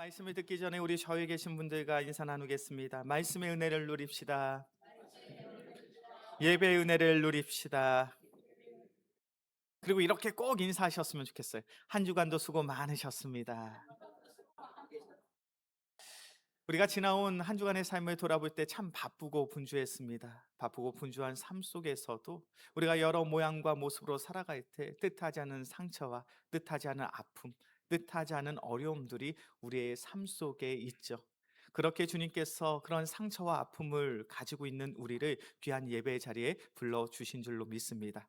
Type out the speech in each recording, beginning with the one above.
말씀을 듣기 전에 우리 저에 계신 분들과 인사 나누겠습니다. 말씀의 은혜를 누립시다. 예배의 은혜를 누립시다. 그리고 이렇게 꼭 인사하셨으면 좋겠어요. 한 주간도 수고 많으셨습니다. 우리가 지나온 한 주간의 삶을 돌아볼 때 참 바쁘고 분주했습니다. 바쁘고 분주한 삶 속에서도 우리가 여러 모양과 모습으로 살아갈 때 뜻하지 않은 상처와 뜻하지 않은 아픔, 뜻하지 않은 어려움들이 우리의 삶 속에 있죠. 그렇게 주님께서 그런 상처와 아픔을 가지고 있는 우리를 귀한 예배의 자리에 불러주신 줄로 믿습니다.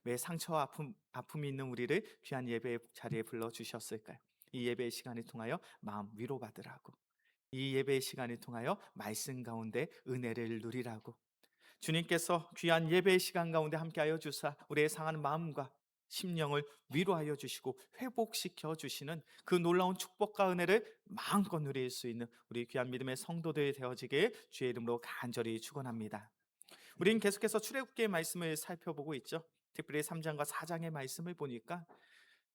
왜 상처와 아픔이 있는 우리를 귀한 예배의 자리에 불러주셨을까요? 이 예배의 시간을 통하여 마음 위로받으라고, 이 예배의 시간을 통하여 말씀 가운데 은혜를 누리라고, 주님께서 귀한 예배의 시간 가운데 함께하여 주사 우리의 상한 마음과 심령을 위로하여 주시고 회복시켜 주시는 그 놀라운 축복과 은혜를 마음껏 누릴 수 있는 우리 귀한 믿음의 성도들이 되어지길 주의 이름으로 간절히 축원합니다. 우리는 계속해서 출애굽기의 말씀을 살펴보고 있죠. 특별히 3장과 4장의 말씀을 보니까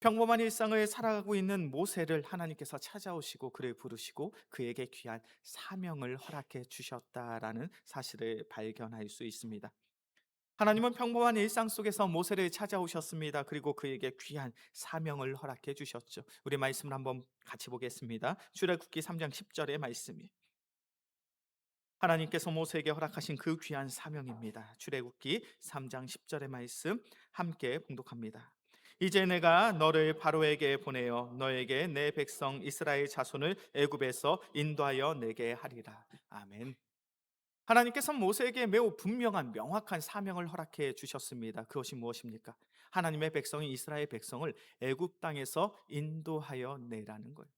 평범한 일상을 살아가고 있는 모세를 하나님께서 찾아오시고 그를 부르시고 그에게 귀한 사명을 허락해 주셨다라는 사실을 발견할 수 있습니다. 하나님은 평범한 일상 속에서 모세를 찾아오셨습니다. 그리고 그에게 귀한 사명을 허락해 주셨죠. 우리 말씀을 한번 같이 보겠습니다. 출애굽기 3장 10절의 말씀이 하나님께서 모세에게 허락하신 그 귀한 사명입니다. 출애굽기 3장 10절의 말씀 함께 봉독합니다. 이제 내가 너를 바로에게 보내어 너에게 내 백성 이스라엘 자손을 애굽에서 인도하여 내게 하리라. 아멘. 하나님께서 모세에게 매우 분명한 명확한 사명을 허락해 주셨습니다. 그것이 무엇입니까? 하나님의 백성인 이스라엘 백성을 애굽 땅에서 인도하여 내라는 거예요.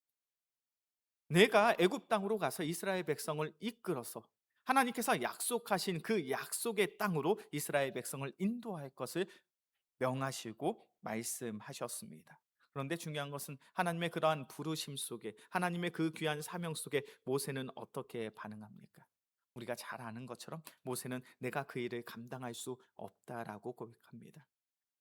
내가 애굽 땅으로 가서 이스라엘 백성을 이끌어서 하나님께서 약속하신 그 약속의 땅으로 이스라엘 백성을 인도할 것을 명하시고 말씀하셨습니다. 그런데 중요한 것은 하나님의 그러한 부르심 속에, 하나님의 그 귀한 사명 속에 모세는 어떻게 반응합니까? 우리가 잘 아는 것처럼 모세는 내가 그 일을 감당할 수 없다라고 고백합니다.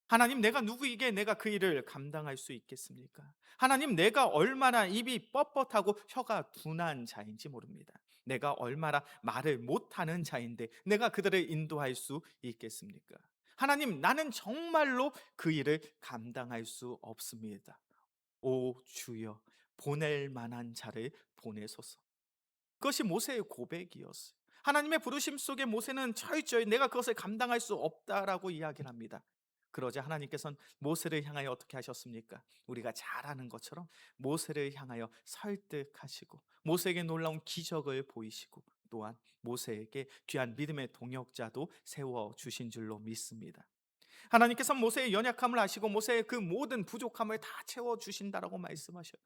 하나님, 내가 누구이게 내가 그 일을 감당할 수 있겠습니까? 하나님, 내가 얼마나 입이 뻣뻣하고 혀가 둔한 자인지 모릅니다. 내가 얼마나 말을 못하는 자인데 내가 그들을 인도할 수 있겠습니까? 하나님, 나는 정말로 그 일을 감당할 수 없습니다. 오 주여, 보낼 만한 자를 보내소서. 그것이 모세의 고백이었어요. 하나님의 부르심 속에 모세는 철저히 내가 그것을 감당할 수 없다라고 이야기를 합니다. 그러자 하나님께서는 모세를 향하여 어떻게 하셨습니까? 우리가 잘 아는 것처럼 모세를 향하여 설득하시고 모세에게 놀라운 기적을 보이시고 또한 모세에게 귀한 믿음의 동역자도 세워 주신 줄로 믿습니다. 하나님께서 모세의 연약함을 아시고 모세의 그 모든 부족함을 다 채워 주신다라고 말씀하셔요.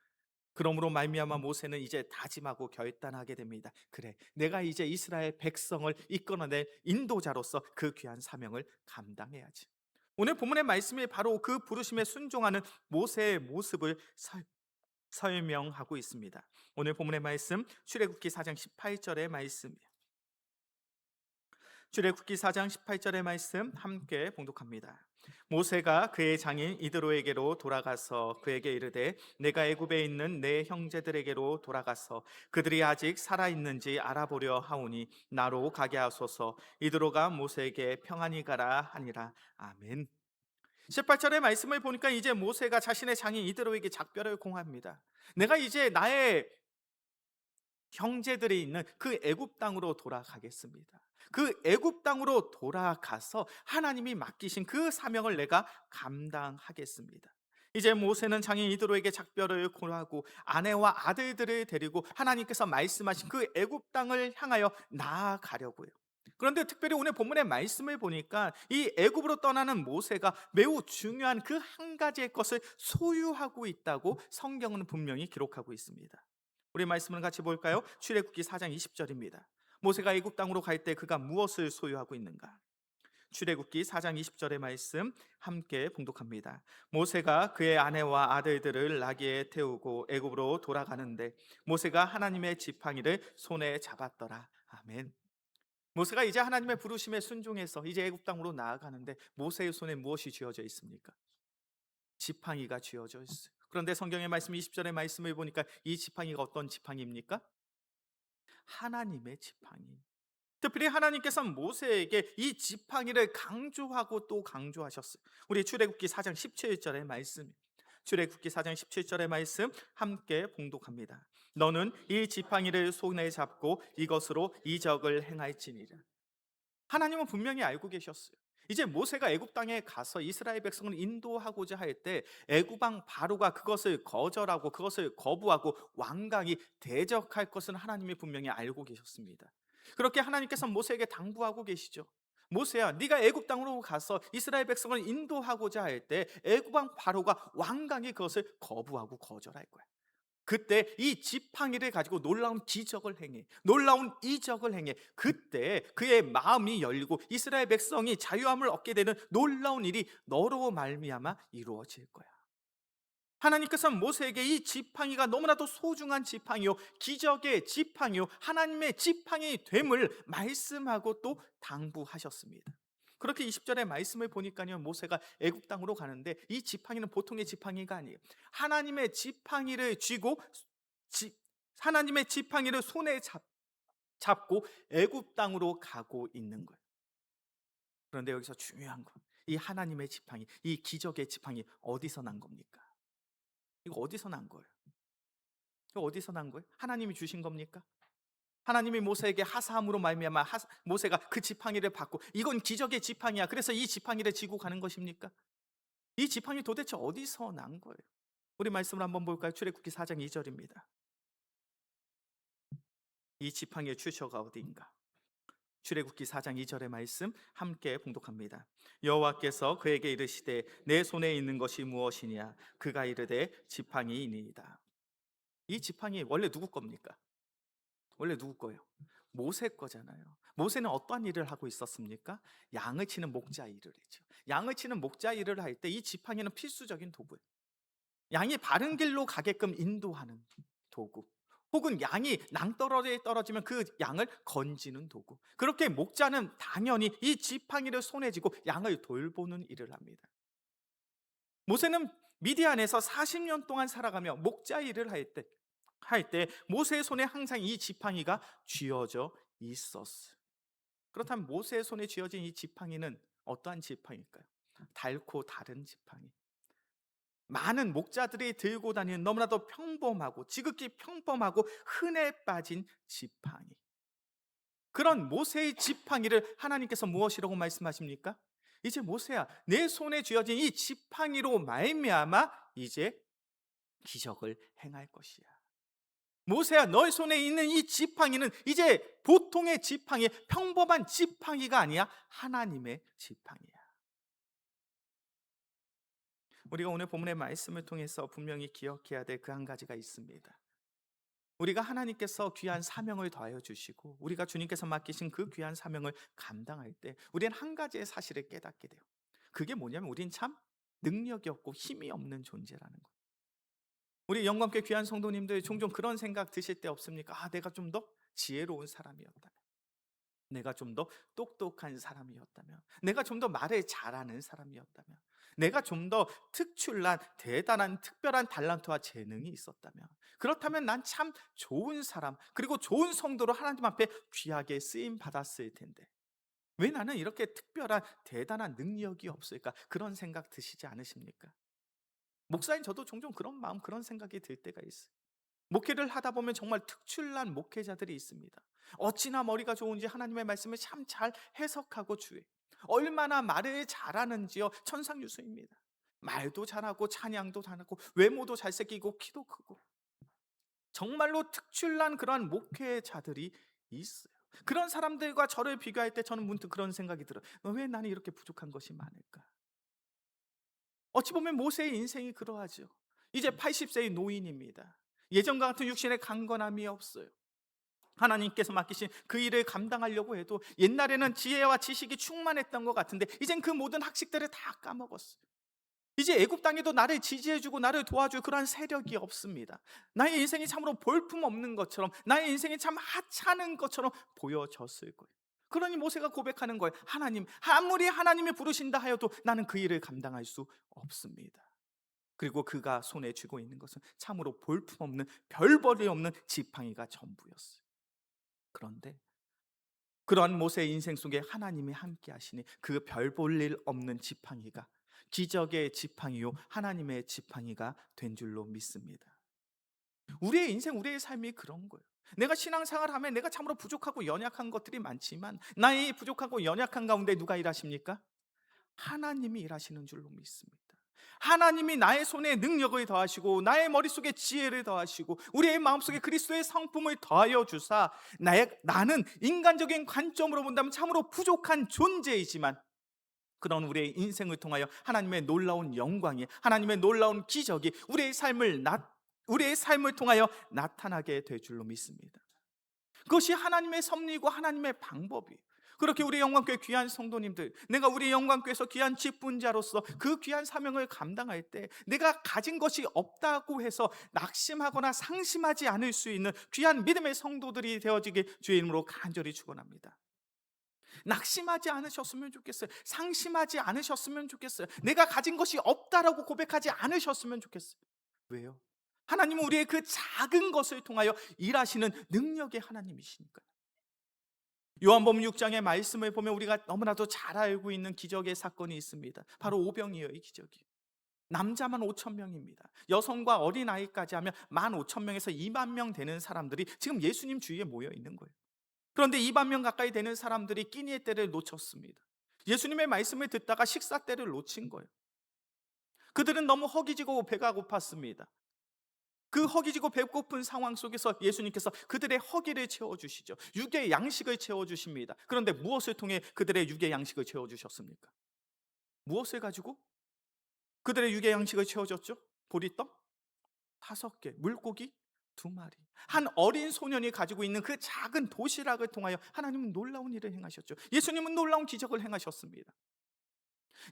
그러므로 말미암아 모세는 이제 다짐하고 결단하게 됩니다. 그래, 내가 이제 이스라엘 백성을 이끌어낼 인도자로서 그 귀한 사명을 감당해야지. 오늘 본문의 말씀이 바로 그 부르심에 순종하는 모세의 모습을 설명하고 있습니다. 오늘 본문의 말씀 출애굽기 4장 18절의 말씀이에요. 출애굽기 4장 18절의 말씀 함께 봉독합니다. 모세가 그의 장인 이드로에게로 돌아가서 그에게 이르되 내가 애굽에 있는 내 형제들에게로 돌아가서 그들이 아직 살아 있는지 알아보려 하오니 나로 가게 하소서. 이드로가 모세에게 평안히 가라 하니라. 아멘. 18절의 말씀을 보니까 이제 모세가 자신의 장인 이드로에게 작별을 공합니다. 내가 이제 나의 형제들이 있는 그 애굽 땅으로 돌아가겠습니다. 그 애굽 땅으로 돌아가서 하나님이 맡기신 그 사명을 내가 감당하겠습니다. 이제 모세는 장인 이드로에게 작별을 고하고 아내와 아들들을 데리고 하나님께서 말씀하신 그 애굽 땅을 향하여 나아가려고요. 그런데 특별히 오늘 본문의 말씀을 보니까 이 애굽으로 떠나는 모세가 매우 중요한 그 한 가지의 것을 소유하고 있다고 성경은 분명히 기록하고 있습니다. 우리 말씀을 같이 볼까요? 출애굽기 4장 20절입니다. 모세가 애굽 땅으로 갈 때 그가 무엇을 소유하고 있는가? 출애굽기 4장 20절의 말씀 함께 봉독합니다. 모세가 그의 아내와 아들들을 나귀에 태우고 애굽으로 돌아가는데 모세가 하나님의 지팡이를 손에 잡았더라. 아멘. 모세가 이제 하나님의 부르심에 순종해서 이제 애굽 땅으로 나아가는데 모세의 손에 무엇이 쥐어져 있습니까? 지팡이가 쥐어져 있어요. 그런데 성경의 말씀 20절의 말씀을 보니까 이 지팡이가 어떤 지팡이입니까? 하나님의 지팡이. 특별히 하나님께서 모세에게 이 지팡이를 강조하고 또 강조하셨어요. 우리 출애굽기 4장 17절의 말씀. 출애굽기 4장 17절의 말씀 함께 봉독합니다. 너는 이 지팡이를 손에 잡고 이것으로 이적을 행할지니라. 하나님은 분명히 알고 계셨어요. 이제 모세가 애굽 땅에 가서 이스라엘 백성을 인도하고자 할 때 애굽 왕 바로가 그것을 거절하고 그것을 거부하고 완강히 대적할 것은 하나님이 분명히 알고 계셨습니다. 그렇게 하나님께서 모세에게 당부하고 계시죠. 모세야, 네가 애굽 땅으로 가서 이스라엘 백성을 인도하고자 할 때 애굽 왕 바로가 완강히 그것을 거부하고 거절할 거야. 그때 이 지팡이를 가지고 놀라운 기적을 행해, 놀라운 이적을 행해. 그때 그의 마음이 열리고 이스라엘 백성이 자유함을 얻게 되는 놀라운 일이 너로 말미암아 이루어질 거야. 하나님께서 모세에게 이 지팡이가 너무나도 소중한 지팡이요, 기적의 지팡이요, 하나님의 지팡이 됨을 말씀하고 또 당부하셨습니다. 그렇게 20절의 말씀을 보니까요, 모세가 애굽 땅으로 가는데 이 지팡이는 보통의 지팡이가 아니에요. 하나님의 지팡이를 쥐고 하나님의 지팡이를 손에 잡고 애굽 땅으로 가고 있는 거예요. 그런데 여기서 중요한 거, 이 하나님의 지팡이, 이 기적의 지팡이 어디서 난 겁니까? 이거 어디서 난 거예요? 이거 어디서 난 거예요? 하나님이 주신 겁니까? 하나님이 모세에게 하사함으로 말미암아 모세가 그 지팡이를 받고 이건 기적의 지팡이야, 그래서 이 지팡이를 지고 가는 것입니까? 이 지팡이 도대체 어디서 난 거예요? 우리 말씀을 한번 볼까요? 출애굽기 4장 2절입니다. 이 지팡이의 출처가 어디인가? 출애굽기 4장 2절의 말씀 함께 봉독합니다. 여호와께서 그에게 이르시되 내 손에 있는 것이 무엇이냐? 그가 이르되 지팡이이니이다. 이 지팡이 원래 누구 겁니까? 원래 누구 거예요? 모세 거잖아요. 모세는 어떠한 일을 하고 있었습니까? 양을 치는 목자 일을 했죠. 양을 치는 목자 일을 할 때 이 지팡이는 필수적인 도구예요. 양이 바른 길로 가게끔 인도하는 도구, 혹은 양이 낭떠러지에 떨어지면 그 양을 건지는 도구. 그렇게 목자는 당연히 이 지팡이를 손에 쥐고 양을 돌보는 일을 합니다. 모세는 미디안에서 40년 동안 살아가며 목자 일을 할 때 모세의 손에 항상 이 지팡이가 쥐어져 있었어요. 그렇다면 모세의 손에 쥐어진 이 지팡이는 어떠한 지팡이일까요? 달고 다른 지팡이. 많은 목자들이 들고 다니는 너무나도 평범하고 지극히 평범하고 흔해 빠진 지팡이. 그런 모세의 지팡이를 하나님께서 무엇이라고 말씀하십니까? 이제 모세야, 내 손에 쥐어진 이 지팡이로 말미암아 이제 기적을 행할 것이야. 모세야, 너의 손에 있는 이 지팡이는 이제 보통의 지팡이, 평범한 지팡이가 아니야. 하나님의 지팡이야. 우리가 오늘 본문의 말씀을 통해서 분명히 기억해야 될 그 한 가지가 있습니다. 우리가 하나님께서 귀한 사명을 더하여 주시고 우리가 주님께서 맡기신 그 귀한 사명을 감당할 때 우리는 한 가지의 사실을 깨닫게 돼요. 그게 뭐냐면 우린 참 능력이 없고 힘이 없는 존재라는 거예요. 우리 영광교회 귀한 성도님들 종종 그런 생각 드실 때 없습니까? 아, 내가 좀 더 지혜로운 사람이었다면, 내가 좀 더 똑똑한 사람이었다면, 내가 좀 더 말을 잘하는 사람이었다면, 내가 좀 더 특출난 대단한 특별한 달란트와 재능이 있었다면, 그렇다면 난 참 좋은 사람, 그리고 좋은 성도로 하나님 앞에 귀하게 쓰임 받았을 텐데 왜 나는 이렇게 특별한 대단한 능력이 없을까? 그런 생각 드시지 않으십니까? 목사인 저도 종종 그런 마음, 그런 생각이 들 때가 있어요. 목회를 하다 보면 정말 특출난 목회자들이 있습니다. 어찌나 머리가 좋은지 하나님의 말씀을 참 잘 해석하고 주의, 얼마나 말을 잘하는지요, 천상유수입니다. 말도 잘하고 찬양도 잘하고 외모도 잘생기고 키도 크고 정말로 특출난 그러한 목회자들이 있어요. 그런 사람들과 저를 비교할 때 저는 문득 그런 생각이 들어요. 왜 나는 이렇게 부족한 것이 많을까? 어찌 보면 모세의 인생이 그러하죠. 이제 80세의 노인입니다. 예전과 같은 육신의 강건함이 없어요. 하나님께서 맡기신 그 일을 감당하려고 해도 옛날에는 지혜와 지식이 충만했던 것 같은데 이젠 그 모든 학식들을 다 까먹었어요. 이제 애굽 땅에도 나를 지지해주고 나를 도와줄 그러한 세력이 없습니다. 나의 인생이 참으로 볼품없는 것처럼, 나의 인생이 참 하찮은 것처럼 보여졌을 거예요. 그러니 모세가 고백하는 거예요. 하나님, 아무리 하나님이 부르신다 하여도 나는 그 일을 감당할 수 없습니다. 그리고 그가 손에 쥐고 있는 것은 참으로 볼품없는 별벌이 없는 지팡이가 전부였어요. 그런데 그러한 모세의 인생 속에 하나님이 함께 하시니 그 별 볼 일 없는 지팡이가 기적의 지팡이요 하나님의 지팡이가 된 줄로 믿습니다. 우리의 인생, 우리의 삶이 그런 거예요. 내가 신앙생활 하면 내가 참으로 부족하고 연약한 것들이 많지만 나의 부족하고 연약한 가운데 누가 일하십니까? 하나님이 일하시는 줄로 믿습니다. 하나님이 나의 손에 능력을 더하시고 나의 머릿속에 지혜를 더하시고 우리의 마음속에 그리스도의 성품을 더하여 주사 나는 인간적인 관점으로 본다면 참으로 부족한 존재이지만 그런 우리의 인생을 통하여 하나님의 놀라운 영광이, 하나님의 놀라운 기적이 우리의 삶을 통하여 나타나게 될 줄로 믿습니다. 그것이 하나님의 섭리고 하나님의 방법이에요. 그렇게 우리 영광교회 귀한 성도님들, 내가 우리 영광교회에서 귀한 직분자로서 그 귀한 사명을 감당할 때 내가 가진 것이 없다고 해서 낙심하거나 상심하지 않을 수 있는 귀한 믿음의 성도들이 되어지길 주의 이름으로 간절히 축원합니다. 낙심하지 않으셨으면 좋겠어요. 상심하지 않으셨으면 좋겠어요. 내가 가진 것이 없다라고 고백하지 않으셨으면 좋겠어요. 왜요? 하나님은 우리의 그 작은 것을 통하여 일하시는 능력의 하나님이시니까요. 요한복음 6장의 말씀을 보면 우리가 너무나도 잘 알고 있는 기적의 사건이 있습니다. 바로 오병이어의 기적이. 남자만 5천 명입니다. 여성과 어린아이까지 하면 15,000명에서 2만 명 되는 사람들이 지금 예수님 주위에 모여 있는 거예요. 그런데 2만 명 가까이 되는 사람들이 끼니의 때를 놓쳤습니다. 예수님의 말씀을 듣다가 식사 때를 놓친 거예요. 그들은 너무 허기지고 배가 고팠습니다. 그 허기지고 배고픈 상황 속에서 예수님께서 그들의 허기를 채워주시죠. 육의 양식을 채워주십니다. 그런데 무엇을 통해 그들의 육의 양식을 채워주셨습니까? 무엇을 가지고 그들의 육의 양식을 채워줬죠? 보리떡 5개, 물고기 2마리. 한 어린 소년이 가지고 있는 그 작은 도시락을 통하여 하나님은 놀라운 일을 행하셨죠. 예수님은 놀라운 기적을 행하셨습니다.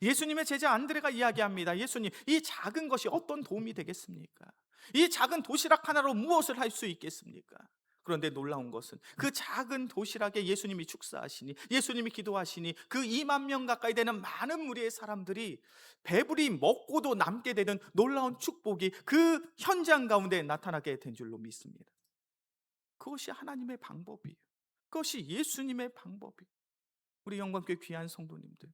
예수님의 제자 안드레가 이야기합니다. 예수님, 이 작은 것이 어떤 도움이 되겠습니까? 이 작은 도시락 하나로 무엇을 할 수 있겠습니까? 그런데 놀라운 것은 그 작은 도시락에 예수님이 축사하시니, 예수님이 기도하시니 그 2만 명 가까이 되는 많은 무리의 사람들이 배불리 먹고도 남게 되는 놀라운 축복이 그 현장 가운데 나타나게 된 줄로 믿습니다. 그것이 하나님의 방법이에요. 그것이 예수님의 방법이에요. 우리 영광교회 귀한 성도님들,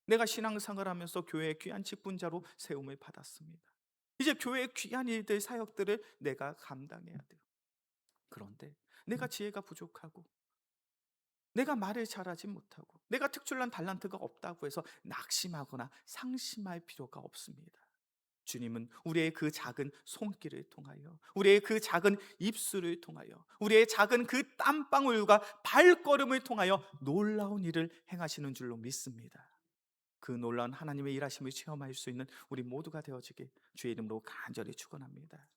내가 신앙생활 하면서 교회의 귀한 직분자로 세움을 받았습니다. 이제 교회의 귀한 일들, 사역들을 내가 감당해야 돼요. 그런데 내가 지혜가 부족하고 내가 말을 잘하지 못하고 내가 특출난 달란트가 없다고 해서 낙심하거나 상심할 필요가 없습니다. 주님은 우리의 그 작은 손길을 통하여, 우리의 그 작은 입술을 통하여, 우리의 작은 그 땀방울과 발걸음을 통하여 놀라운 일을 행하시는 줄로 믿습니다. 그 놀라운 하나님의 일하심을 체험할 수 있는 우리 모두가 되어지길 주의 이름으로 간절히 축원합니다.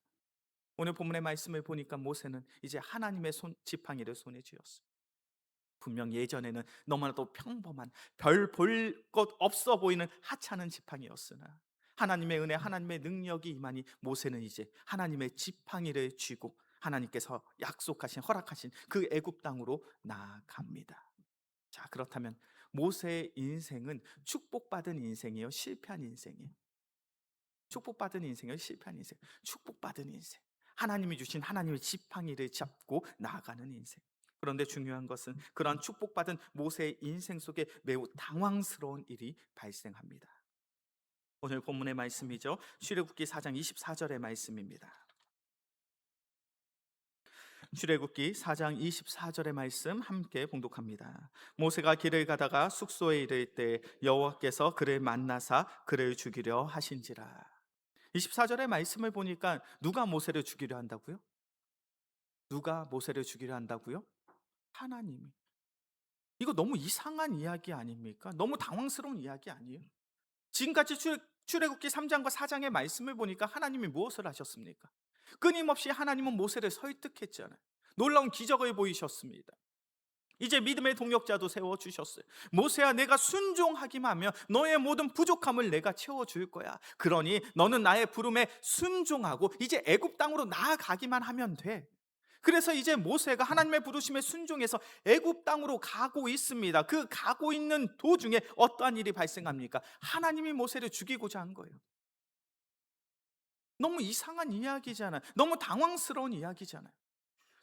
오늘 본문의 말씀을 보니까 모세는 이제 하나님의 지팡이를 손에 쥐었어요. 분명 예전에는 너무나도 평범한 별 볼 것 없어 보이는 하찮은 지팡이였으나 하나님의 은혜, 하나님의 능력이 임하니 모세는 이제 하나님의 지팡이를 쥐고 하나님께서 약속하신, 허락하신 그 애굽 땅으로 나아갑니다. 자, 그렇다면 모세의 인생은 축복받은 인생이에요, 실패한 인생이에요? 축복받은 인생이에요, 실패한 인생? 축복받은 인생. 하나님이 주신 하나님의 지팡이를 잡고 나아가는 인생. 그런데 중요한 것은 그러한 축복받은 모세의 인생 속에 매우 당황스러운 일이 발생합니다. 오늘 본문의 말씀이죠. 출애굽기 4장 24절의 말씀입니다. 출애굽기 4장 24절의 말씀 함께 봉독합니다. 모세가 길을 가다가 숙소에 이를 때 여호와께서 그를 만나사 그를 죽이려 하신지라. 24절의 말씀을 보니까 누가 모세를 죽이려 한다고요? 누가 모세를 죽이려 한다고요? 하나님이. 이거 너무 이상한 이야기 아닙니까? 너무 당황스러운 이야기 아니에요? 지금까지 출애굽기 3장과 4장의 말씀을 보니까 하나님이 무엇을 하셨습니까? 끊임없이 하나님은 모세를 설득했잖아요. 놀라운 기적을 보이셨습니다. 이제 믿음의 동력자도 세워주셨어요. 모세야, 내가 순종하기만 하면 너의 모든 부족함을 내가 채워줄 거야. 그러니 너는 나의 부름에 순종하고 이제 애굽 땅으로 나아가기만 하면 돼. 그래서 이제 모세가 하나님의 부르심에 순종해서 애굽 땅으로 가고 있습니다. 그 가고 있는 도중에 어떠한 일이 발생합니까? 하나님이 모세를 죽이고자 한 거예요. 너무 이상한 이야기잖아요. 너무 당황스러운 이야기잖아요.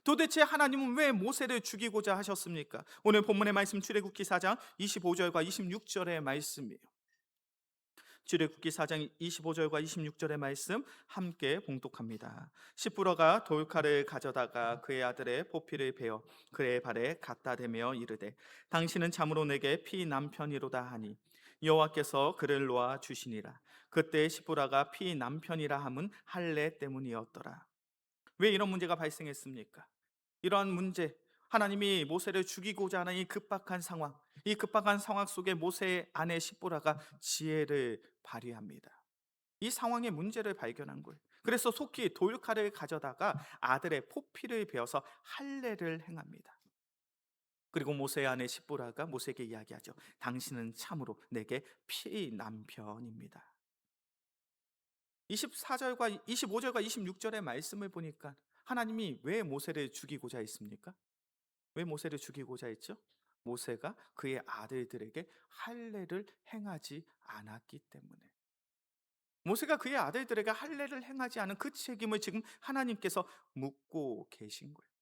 도대체 하나님은 왜 모세를 죽이고자 하셨습니까? 오늘 본문의 말씀 출애굽기 4장 25절과 26절의 말씀이에요. 출애굽기 4장 25절과 26절의 말씀 함께 봉독합니다. 시므로가 돌칼을 가져다가 그의 아들의 포피를 베어 그의 발에 갖다 대며 이르되 당신은 참으로 내게 피 남편이로다 하니 여호와께서 그를 놓아 주시니라. 그때 시므로가 피 남편이라 함은 할례 때문이었더라. 왜 이런 문제가 발생했습니까? 이러한 문제, 하나님이 모세를 죽이고자 하는 이 급박한 상황, 이 급박한 상황 속에 모세의 아내 시보라가 지혜를 발휘합니다. 이 상황의 문제를 발견한 거예요. 그래서 속히 돌칼을 가져다가 아들의 포피를 베어서 할례를 행합니다. 그리고 모세의 아내 시보라가 모세에게 이야기하죠. 당신은 참으로 내게 피 남편입니다. 24절과 25절과 26절의 말씀을 보니까 하나님이 왜 모세를 죽이고자 했습니까? 왜 모세를 죽이고자 했죠? 모세가 그의 아들들에게 할례를 행하지 않았기 때문에. 모세가 그의 아들들에게 할례를 행하지 않은 그 책임을 지금 하나님께서 묻고 계신 거예요.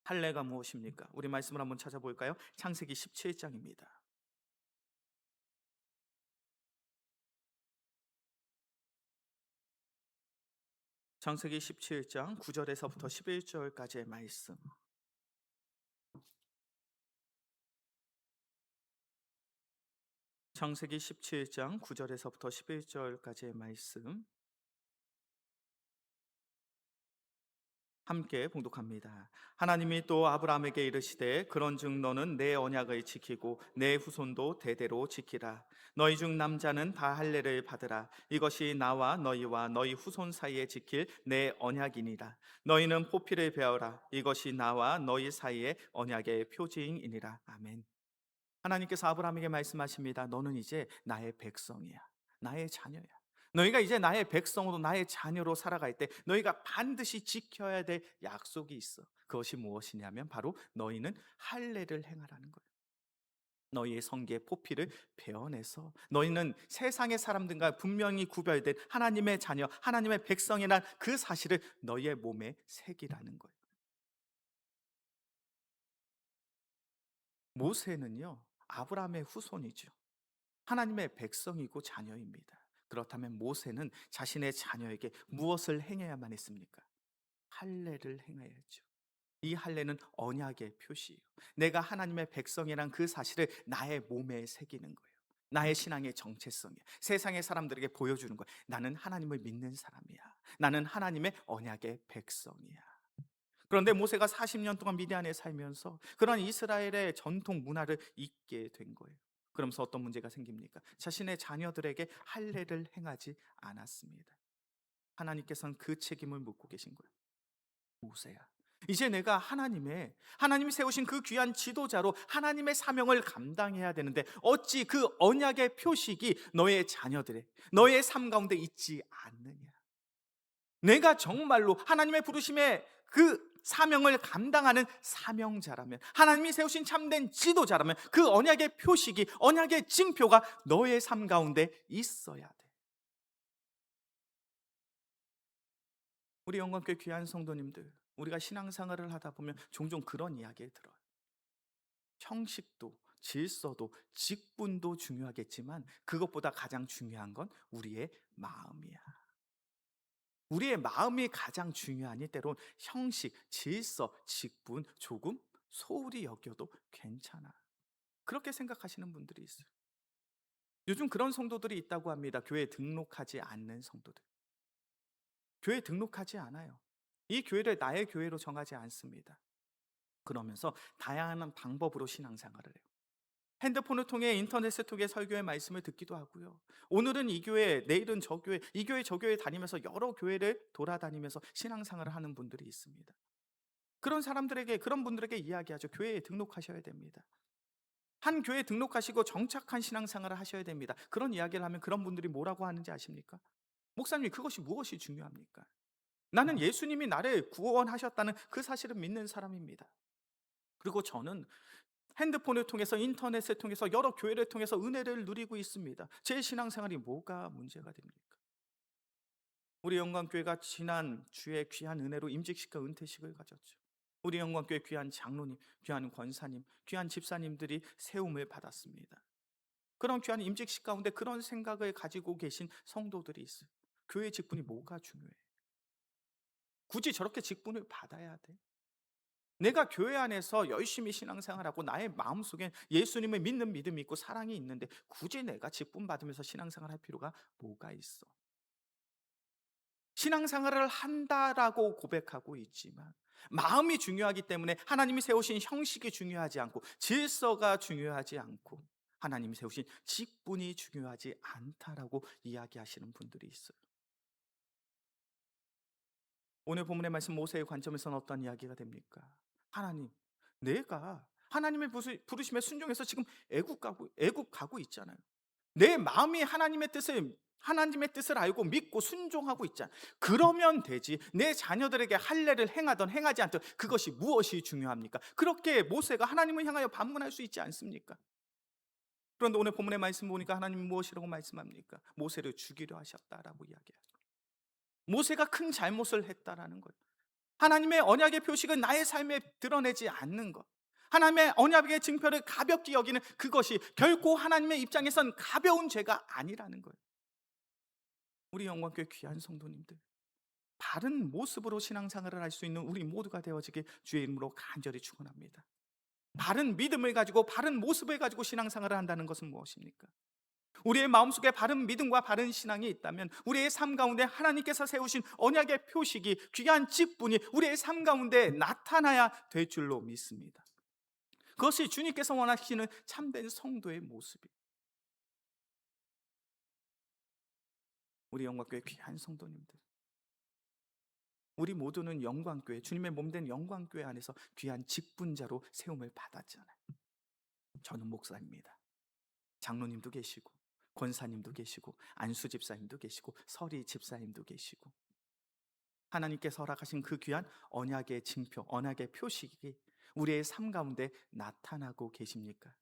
할례가 무엇입니까? 우리 말씀을 한번 찾아볼까요? 창세기 17장입니다. 창세기 17장 9절에서부터 11절까지의 말씀. 창세기 17장 9절에서부터 11절까지의 말씀 함께 봉독합니다. 하나님이 또 아브라함에게 이르시되 그런즉 너는 내 언약을 지키고 내 후손도 대대로 지키라. 너희 중 남자는 다 할례를 받으라. 이것이 나와 너희와 너희 후손 사이에 지킬 내 언약이니라. 너희는 포피를 베어라. 이것이 나와 너희 사이의 언약의 표징이니라. 아멘. 하나님께서 아브라함에게 말씀하십니다. 너는 이제 나의 백성이야. 나의 자녀야. 너희가 이제 나의 백성으로 나의 자녀로 살아갈 때 너희가 반드시 지켜야 될 약속이 있어. 그것이 무엇이냐면 바로 너희는 할례를 행하라는 거예요. 너희의 성기의 포피를 베어내서 너희는 세상의 사람들과 분명히 구별된 하나님의 자녀, 하나님의 백성이란 그 사실을 너희의 몸에 새기라는 거예요. 모세는요, 아브라함의 후손이죠. 하나님의 백성이고 자녀입니다. 그렇다면 모세는 자신의 자녀에게 무엇을 행해야만 했습니까? 할례를 행해야죠. 이 할례는 언약의 표시예요. 내가 하나님의 백성이란 그 사실을 나의 몸에 새기는 거예요. 나의 신앙의 정체성이야. 세상의 사람들에게 보여주는 거야. 나는 하나님을 믿는 사람이야. 나는 하나님의 언약의 백성이야. 그런데 모세가 40년 동안 미디안에 살면서 그런 이스라엘의 전통 문화를 잊게 된 거예요. 그러면서 어떤 문제가 생깁니까? 자신의 자녀들에게 할례를 행하지 않았습니다. 하나님께서는 그 책임을 묻고 계신 거예요. 모세야, 이제 내가 하나님이 세우신 그 귀한 지도자로 하나님의 사명을 감당해야 되는데 어찌 그 언약의 표식이 너의 자녀들의 너의 삶 가운데 있지 않느냐? 내가 정말로 하나님의 부르심에 그 사명을 감당하는 사명자라면, 하나님이 세우신 참된 지도자라면 그 언약의 표식이, 언약의 징표가 너의 삶 가운데 있어야 돼. 우리 영광교회 귀한 성도님들, 우리가 신앙생활을 하다 보면 종종 그런 이야기를 들어요. 형식도 질서도 직분도 중요하겠지만 그것보다 가장 중요한 건 우리의 마음이야. 우리의 마음이 가장 중요하니 때론 형식, 질서, 직분 조금 소홀히 여겨도 괜찮아. 그렇게 생각하시는 분들이 있어요. 요즘 그런 성도들이 있다고 합니다. 교회에 등록하지 않는 성도들. 교회에 등록하지 않아요. 이 교회를 나의 교회로 정하지 않습니다. 그러면서 다양한 방법으로 신앙생활을 해요. 핸드폰을 통해 인터넷을 통해 설교의 말씀을 듣기도 하고요. 오늘은 이 교회, 내일은 저 교회, 이 교회 저 교회 다니면서 여러 교회를 돌아다니면서 신앙생활을 하는 분들이 있습니다. 그런 분들에게 이야기하죠. 교회에 등록하셔야 됩니다. 한 교회에 등록하시고 정착한 신앙생활을 하셔야 됩니다. 그런 이야기를 하면 그런 분들이 뭐라고 하는지 아십니까? 목사님, 그것이 무엇이 중요합니까? 나는 예수님이 나를 구원하셨다는 그 사실을 믿는 사람입니다. 그리고 저는 핸드폰을 통해서 인터넷을 통해서 여러 교회를 통해서 은혜를 누리고 있습니다. 제 신앙생활이 뭐가 문제가 됩니까? 우리 영광교회가 지난 주의 귀한 은혜로 임직식과 은퇴식을 가졌죠. 우리 영광교회 귀한 장로님, 귀한 권사님, 귀한 집사님들이 세움을 받았습니다. 그런 귀한 임직식 가운데 그런 생각을 가지고 계신 성도들이 있어요. 교회 직분이 뭐가 중요해? 굳이 저렇게 직분을 받아야 돼? 내가 교회 안에서 열심히 신앙생활하고 나의 마음속에 예수님을 믿는 믿음이 있고 사랑이 있는데 굳이 내가 직분 받으면서 신앙생활할 필요가 뭐가 있어? 신앙생활을 한다라고 고백하고 있지만 마음이 중요하기 때문에 하나님이 세우신 형식이 중요하지 않고 질서가 중요하지 않고 하나님이 세우신 직분이 중요하지 않다라고 이야기하시는 분들이 있어요. 오늘 본문의 말씀 모세의 관점에서는 어떤 이야기가 됩니까? 하나님, 내가 하나님의 부르심에 순종해서 지금 애국 가고 있잖아요. 내 마음이 하나님의 뜻을 알고 믿고 순종하고 있잖아. 그러면 되지. 내 자녀들에게 할례를 행하던 행하지 않던 그것이 무엇이 중요합니까? 그렇게 모세가 하나님을 향하여 반문할 수 있지 않습니까? 그런데 오늘 본문의 말씀 보니까 하나님이 무엇이라고 말씀합니까? 모세를 죽이려 하셨다라고 이야기해요. 모세가 큰 잘못을 했다라는 거예요. 하나님의 언약의 표식은 나의 삶에 드러내지 않는 것. 하나님의 언약의 증표를 가볍게 여기는 그것이 결코 하나님의 입장에선 가벼운 죄가 아니라는 거예요. 우리 영광교회 귀한 성도님들, 바른 모습으로 신앙생활을 할 수 있는 우리 모두가 되어지길 주의 이름으로 간절히 축원합니다. 바른 믿음을 가지고 바른 모습을 가지고 신앙생활을 한다는 것은 무엇입니까? 우리의 마음속에 바른 믿음과 바른 신앙이 있다면 우리의 삶 가운데 하나님께서 세우신 언약의 표식이 귀한 직분이 우리의 삶 가운데 나타나야 될 줄로 믿습니다. 그것이 주님께서 원하시는 참된 성도의 모습이. 우리 영광교회 귀한 성도님들, 우리 모두는 영광교회, 주님의 몸된 영광교회 안에서 귀한 직분자로 세움을 받았잖아요. 저는 목사입니다. 장로님도 계시고 권사님도 계시고 안수 집사님도 계시고 서리 집사님도 계시고 하나님께서 허락하신 그 귀한 언약의 징표, 언약의 표식이 우리의 삶 가운데 나타나고 계십니까?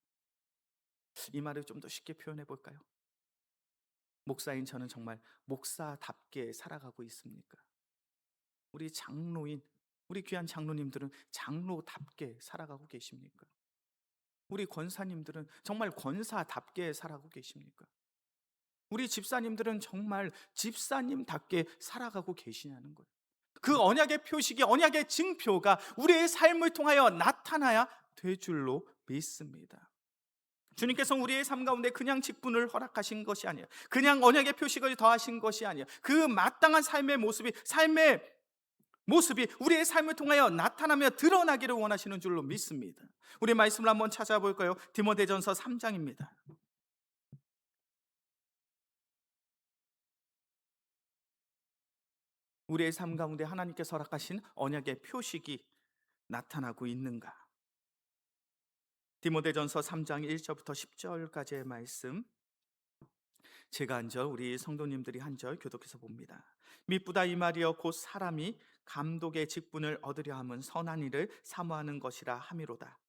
이 말을 좀 더 쉽게 표현해 볼까요? 목사인 저는 정말 목사답게 살아가고 있습니까? 우리 장로인, 우리 귀한 장로님들은 장로답게 살아가고 계십니까? 우리 권사님들은 정말 권사답게 살아가고 계십니까? 우리 집사님들은 정말 집사님답게 살아가고 계시냐는 거예요. 그 언약의 표식이, 언약의 증표가 우리의 삶을 통하여 나타나야 될 줄로 믿습니다. 주님께서 우리의 삶 가운데 그냥 직분을 허락하신 것이 아니에요. 그냥 언약의 표식을 더하신 것이 아니에요. 그 마땅한 삶의 모습이 우리의 삶을 통하여 나타나며 드러나기를 원하시는 줄로 믿습니다. 우리 말씀을 한번 찾아볼까요? 디모데전서 3장입니다. 우리의 삶 가운데 하나님께서 허락하신 언약의 표식이 나타나고 있는가? 디모데전서 3장 1절부터 10절까지의 말씀, 제가 한 절, 우리 성도님들이 한 절 교독해서 봅니다. 미쁘다 이 말이여 곧 사람이 감독의 직분을 얻으려 함은 선한 일을 사모하는 것이라 함이로다.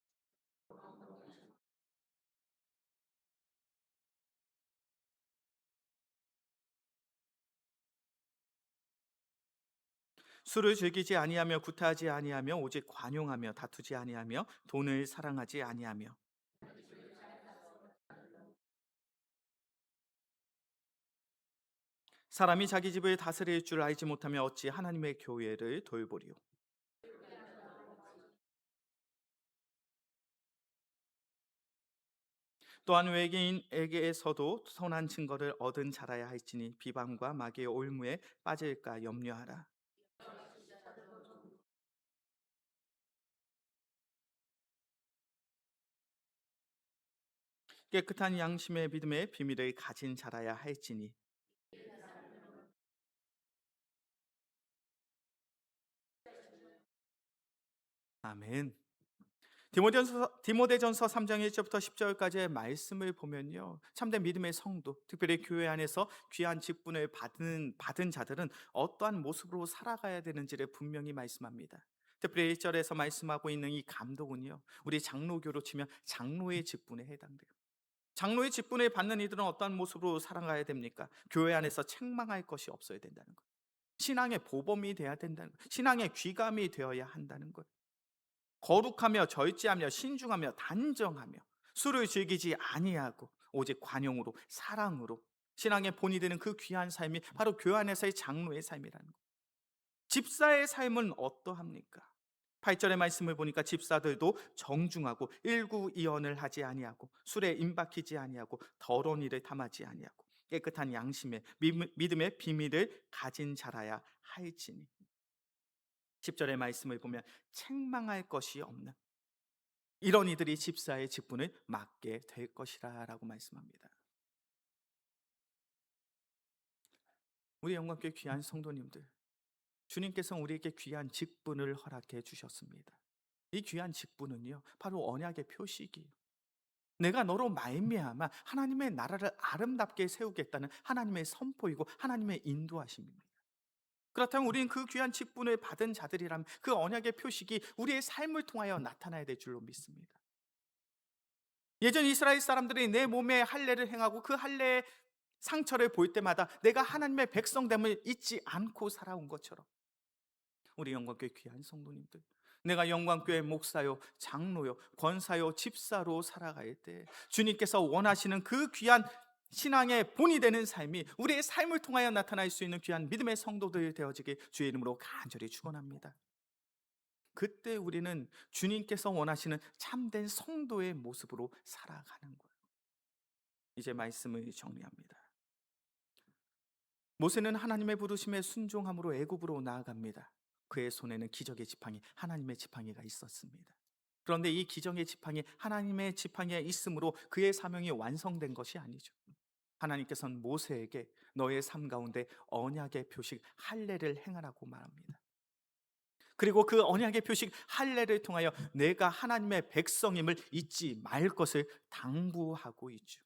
술을 즐기지 아니하며 구타하지 아니하며 오직 관용하며 다투지 아니하며 돈을 사랑하지 아니하며. 사람이 자기 집을 다스릴 줄 알지 못하며 어찌 하나님의 교회를 돌보리요. 또한 외계인에게서도 선한 증거를 얻은 자라야 할지니 비방과 마귀의 올무에 빠질까 염려하라. 깨끗한 양심의 믿음의 비밀을 가진 자라야 할지니. 아멘. 디모데전서 3장 1절부터 10절까지의 말씀을 보면요, 참된 믿음의 성도, 특별히 교회 안에서 귀한 직분을 받은 자들은 어떠한 모습으로 살아가야 되는지를 분명히 말씀합니다. 특별히 1절에서 말씀하고 있는 이 감독은요, 우리 장로교로 치면 장로의 직분에 해당돼요. 장로의 직분을 받는 이들은 어떠한 모습으로 살아가야 됩니까? 교회 안에서 책망할 것이 없어야 된다는 거예요. 신앙의 보범이 되어야 된다는 거예요. 신앙의 귀감이 되어야 한다는 거예요. 거룩하며 절제하며 신중하며 단정하며 술을 즐기지 아니하고 오직 관용으로 사랑으로 신앙의 본이 되는 그 귀한 삶이 바로 교회 안에서의 장로의 삶이라는 거예요. 집사의 삶은 어떠합니까? 8절의 말씀을 보니까 집사들도 정중하고 일구이언을 하지 아니하고 술에 임박히지 아니하고 더러운 일을 담하지 아니하고 깨끗한 양심에 믿음의 비밀을 가진 자라야 할지니. 10절의 말씀을 보면 책망할 것이 없는 이런 이들이 집사의 직분을 맡게 될 것이라 라고 말씀합니다. 우리 영광교회 귀한 성도님들, 주님께서 우리에게 귀한 직분을 허락해 주셨습니다. 이 귀한 직분은요 바로 언약의 표식이에요. 내가 너로 말미암아 하나님의 나라를 아름답게 세우겠다는 하나님의 선포이고 하나님의 인도하심입니다. 그렇다면 우리는 그 귀한 직분을 받은 자들이라면 그 언약의 표식이 우리의 삶을 통하여 나타나야 될 줄로 믿습니다. 예전 이스라엘 사람들이 내 몸에 할례를 행하고 그 할례의 상처를 볼 때마다 내가 하나님의 백성됨을 잊지 않고 살아온 것처럼 우리 영광교회 귀한 성도님들, 내가 영광교회 목사요, 장로요, 권사요, 집사로 살아갈 때 주님께서 원하시는 그 귀한 신앙의 본이 되는 삶이 우리의 삶을 통하여 나타날 수 있는 귀한 믿음의 성도들 되어지길 주의 이름으로 간절히 축원합니다. 그때 우리는 주님께서 원하시는 참된 성도의 모습으로 살아가는 거예요. 이제 말씀을 정리합니다. 모세는 하나님의 부르심에 순종함으로 애굽으로 나아갑니다. 그의 손에는 기적의 지팡이, 하나님의 지팡이가 있었습니다. 그런데 이 기적의 지팡이, 하나님의 지팡이에 있으므로 그의 사명이 완성된 것이 아니죠. 하나님께서는 모세에게 너의 삶 가운데 언약의 표식 할례를 행하라고 말합니다. 그리고 그 언약의 표식 할례를 통하여 내가 하나님의 백성임을 잊지 말 것을 당부하고 있죠.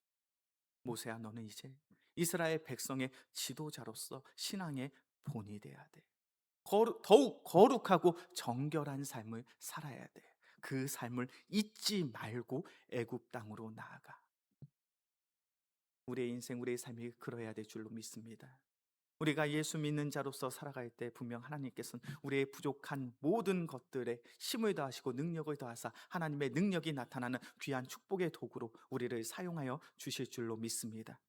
모세야, 너는 이제 이스라엘 백성의 지도자로서 신앙의 본이 돼야 돼. 더욱 거룩하고 정결한 삶을 살아야 돼. 그 삶을 잊지 말고 애굽 땅으로 나아가. 우리의 인생, 우리의 삶이 그러해야 될 줄로 믿습니다. 우리가 예수 믿는 자로서 살아갈 때 분명 하나님께서는 우리의 부족한 모든 것들에 힘을 더하시고 능력을 더하사 하나님의 능력이 나타나는 귀한 축복의 도구로 우리를 사용하여 주실 줄로 믿습니다.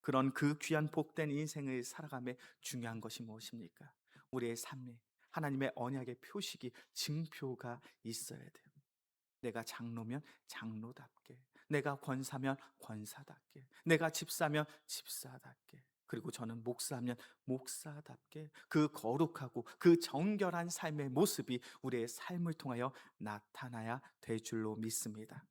그런 그 귀한 복된 인생을 살아가며 중요한 것이 무엇입니까? 우리의 삶에 하나님의 언약의 표식이, 증표가 있어야 돼요. 내가 장로면 장로답게, 내가 권사면 권사답게, 내가 집사면 집사답게, 그리고 저는 목사면 목사답게 그 거룩하고 그 정결한 삶의 모습이 우리의 삶을 통하여 나타나야 될 줄로 믿습니다.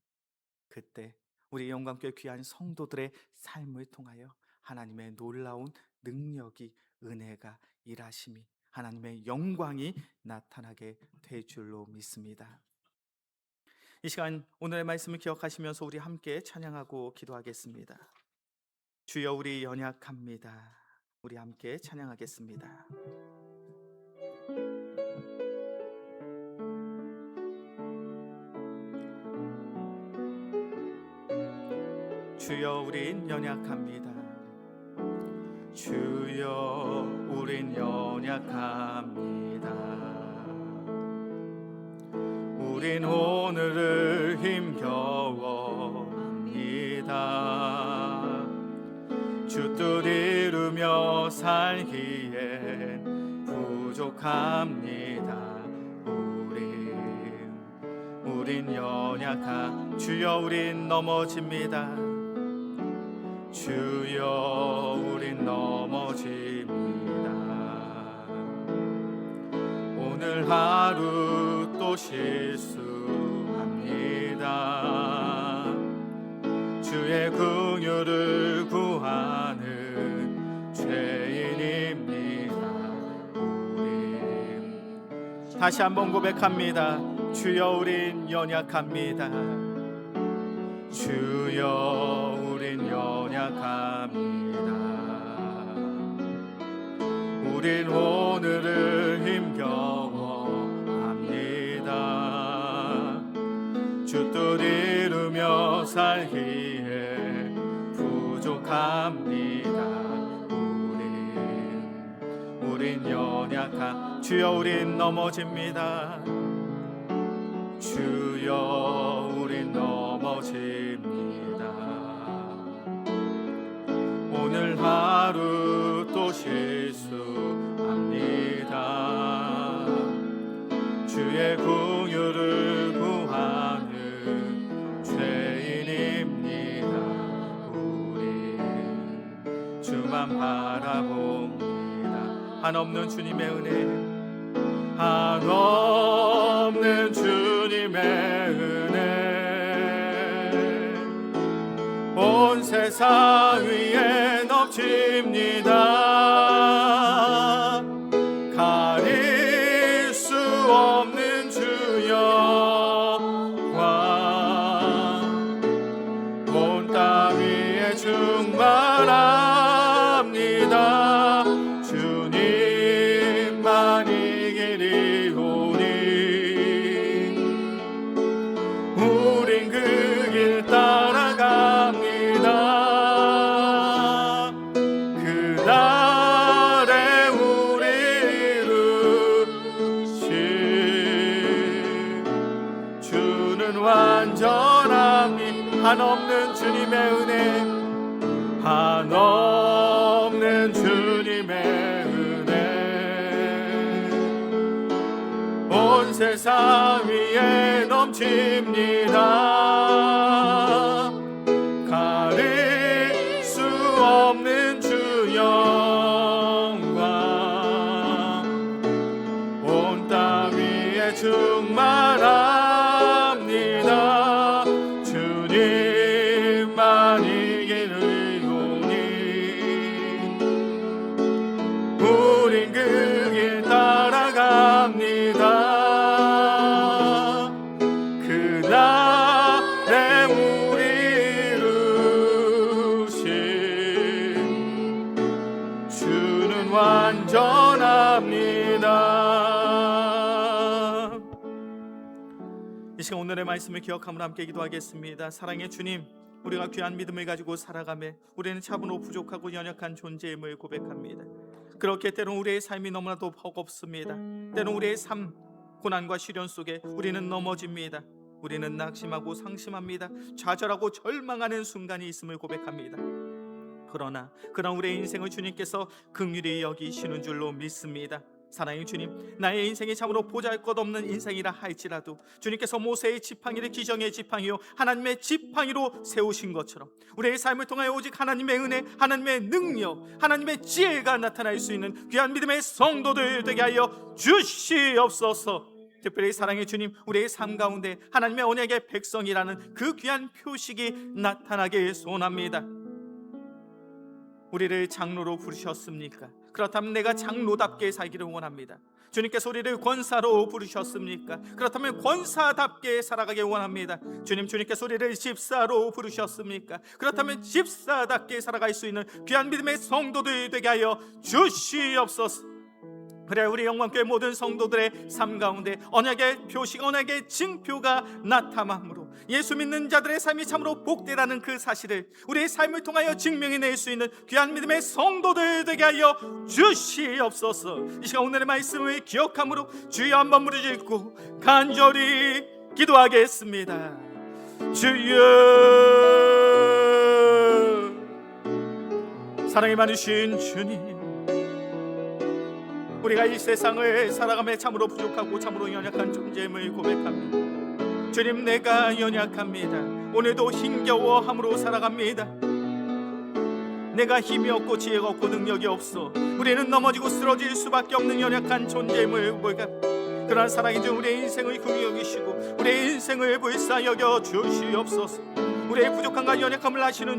그때 우리 영광교회 귀한 성도들의 삶을 통하여 하나님의 놀라운 능력이, 은혜가, 일하심이, 하나님의 영광이 나타나게 될 줄로 믿습니다. 이 시간 오늘의 말씀을 기억하시면서 우리 함께 찬양하고 기도하겠습니다. 주여 우리 연약합니다. 우리 함께 찬양하겠습니다. 주여 우린 연약합니다. 주여 우린 연약합니다. 우린 오늘을 힘겨워합니다. 주 뜻 이루며 살기엔 부족합니다. 우린 연약한 주여 우린 넘어집니다. 주여 우린 넘어집니다. 오늘 하루 또 실수합니다. 주의 긍휼을 구하는 죄인입니다. 우린 다시 한번 고백합니다. 주여 우린 연약합니다. 주여 우린 연약합니다. 우린 오늘을 힘겨워합니다. 주 뜻 이루며 살기에 부족합니다. 우린 우린 연약한 주여 우린 넘어집니다. 주여 우린 넘어집니다. 오늘 하루 또 실수합니다. 주의 긍휼을 구하는 죄인입니다. 우리 주만 바라봅니다. 한없는 주님의 은혜, 한없는 주님의 은혜 온 세상 위에 넘칩니다. 가릴 수 없는 주 영광 온 땅 위에 충만합니다. 주님만 이기리오니 우린 그 길 따라갑니다. 그날에 우리를 이루신 주는 완전함이 한없는 주님의 은혜, 한없는 주님의 은혜 온 세상 위에 넘칩니다. 가릴 수 없는 주 영광 온 땅 위에 충만합니다. 주님만 이기리오니 우린 그 길 따라갑니다. 그날에 우리 이루신 주는 완전합니다. 이 시간 오늘의 말씀을 기억하며 함께 기도하겠습니다. 사랑의 주님, 우리가 귀한 믿음을 가지고 살아가며 우리는 차분하고 부족하고 연약한 존재임을 고백합니다. 그렇게 때론 우리의 삶이 너무나도 버겁습니다. 때론 우리의 삶, 고난과 시련 속에 우리는 넘어집니다. 우리는 낙심하고 상심합니다. 좌절하고 절망하는 순간이 있음을 고백합니다. 그러나 우리의 인생을 주님께서 긍휼히 여기시는 줄로 믿습니다. 사랑의 주님, 나의 인생이 참으로 보잘것없는 인생이라 할지라도 주님께서 모세의 지팡이를 기정의 지팡이요 하나님의 지팡이로 세우신 것처럼 우리의 삶을 통하여 오직 하나님의 은혜, 하나님의 능력, 하나님의 지혜가 나타날 수 있는 귀한 믿음의 성도들 되게 하여 주시옵소서. 특별히 사랑의 주님, 우리의 삶 가운데 하나님의 언약의 백성이라는 그 귀한 표식이 나타나게 소원합니다. 우리를 장로로 부르셨습니까? 그렇다면 내가 장로답게 살기를 원합니다. 주님께서 우리를 권사로 부르셨습니까? 그렇다면 권사답게 살아가길 원합니다. 주님께서 우리를 집사로 부르셨습니까? 그렇다면 집사답게 살아갈 수 있는 귀한 믿음의 성도들 되게 하여 주시옵소서. 그래 우리 영광교회 모든 성도들의 삶 가운데 언약의 표식, 언약의 징표가 나타남으로 예수 믿는 자들의 삶이 참으로 복되라는 그 사실을 우리의 삶을 통하여 증명해낼 수 있는 귀한 믿음의 성도들 되게 하여 주시옵소서. 이 시간 오늘의 말씀을 기억함으로 주여 한번 무릎짓고 간절히 기도하겠습니다. 주여, 사랑이 많으신 주님, 우리가 이 세상을 살아가며 참으로 부족하고 참으로 연약한 존재임을 고백합니다. 주님, 내가 연약합니다. 오늘도 힘겨워함으로 살아갑니다. 내가 힘이 없고 지혜가 없고 능력이 없어 우리는 넘어지고 쓰러질 수밖에 없는 연약한 존재임을 고백합니다. 그러나 사랑이 주 우리의 인생을 긍휼히 여기시고 우리의 인생을 불쌍히 여겨 주시옵소서. 우리의 부족함과 연약함을 아시는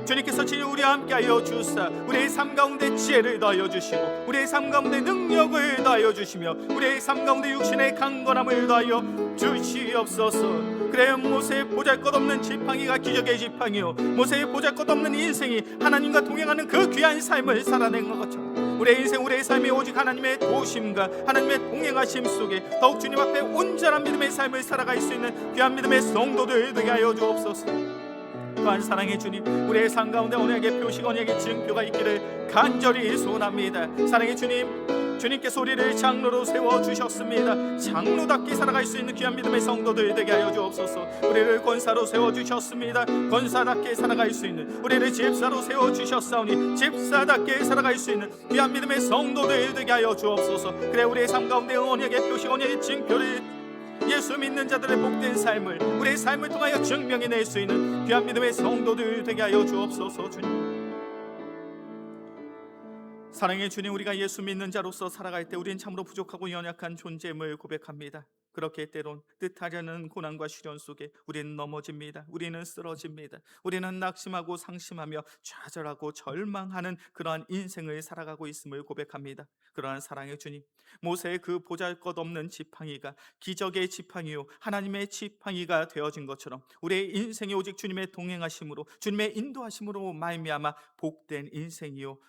주님께서 진히 우리와 함께하여 주사 우리의 삶 가운데 지혜를 더하여 주시고 우리의 삶 가운데 능력을 더하여 주시며 우리의 삶 가운데 육신의 강건함을 더하여 주시옵소서. 그래 모세의 보잘것없는 지팡이가 기적의 지팡이요 모세의 보잘것없는 인생이 하나님과 동행하는 그 귀한 삶을 살아낸 것처럼 우리의 인생, 우리의 삶이 오직 하나님의 도심과 하나님의 동행하심 속에 더욱 주님 앞에 온전한 믿음의 삶을 살아갈 수 있는 귀한 믿음의 성도들 되게 하여 주옵소서. 또한 사랑의 주님, 우리의 삶 가운데 언약의 표식, 언약의 증표가 있기를 간절히 소원합니다. 사랑의 주님, 주님께서 우리를 장로로 세워주셨습니다. 장로답게 살아갈 수 있는 귀한 믿음의 성도들 되게 하여 주옵소서. 우리를 권사로 세워주셨습니다. 권사답게 살아갈 수 있는, 우리를 집사로 세워주셨사오니 집사답게 살아갈 수 있는 귀한 믿음의 성도들 되게 하여 주옵소서. 그래 우리의 삶 가운데 언약의 표식, 언약의 증표를, 예수 믿는 자들의 복된 삶을 우리의 삶을 통하여 증명해낼 수 있는 귀한 믿음의 성도들 되게 하여 주옵소서. 주님, 사랑의 주님, 우리가 예수 믿는 자로서 살아갈 때 우리는 참으로 부족하고 연약한 존재임을 고백합니다. 그렇게 때론 뜻하려는 고난과 시련 속에 우리는 넘어집니다. 우리는 쓰러집니다. 우리는 낙심하고 상심하며 좌절하고 절망하는 그러한 인생을 살아가고 있음을 고백합니다. 그러한 사랑의 주님, 모세의 그 보잘것없는 지팡이가 기적의 지팡이요 하나님의 지팡이가 되어진 것처럼 우리의 인생이 오직 주님의 동행하심으로, 주님의 인도하심으로 말미암아 복된 인생이요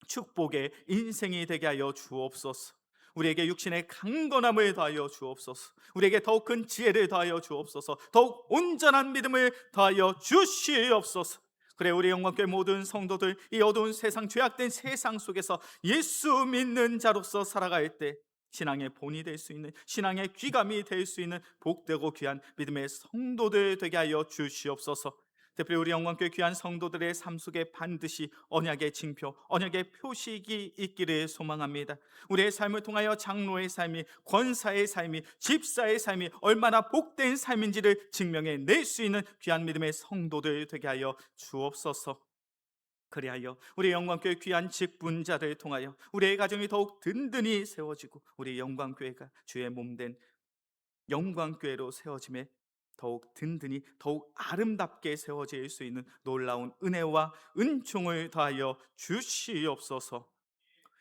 축복의 인생이 되게 하여 주옵소서. 우리에게 육신의 강건함을 더하여 주옵소서. 우리에게 더욱 큰 지혜를 더하여 주옵소서. 더욱 온전한 믿음을 더하여 주시옵소서. 그래 우리 영광교회 모든 성도들, 이 어두운 세상, 죄악된 세상 속에서 예수 믿는 자로서 살아갈 때 신앙의 본이 될 수 있는, 신앙의 귀감이 될 수 있는 복되고 귀한 믿음의 성도들 되게 하여 주시옵소서. 특별히 우리 영광교회 귀한 성도들의 삶 속에 반드시 언약의 징표, 언약의 표식이 있기를 소망합니다. 우리의 삶을 통하여 장로의 삶이, 권사의 삶이, 집사의 삶이 얼마나 복된 삶인지를 증명해 낼 수 있는 귀한 믿음의 성도들 되게 하여 주옵소서. 그리하여 우리 영광교회 귀한 직분자를 통하여 우리의 가정이 더욱 든든히 세워지고 우리 영광교회가 주의 몸된 영광교회로 세워짐에 더욱 든든히, 더욱 아름답게 세워질 수 있는 놀라운 은혜와 은총을 더하여 주시옵소서.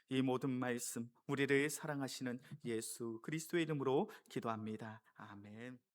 이 모든 말씀 우리를 사랑하시는 예수 그리스도의 이름으로 기도합니다. 아멘.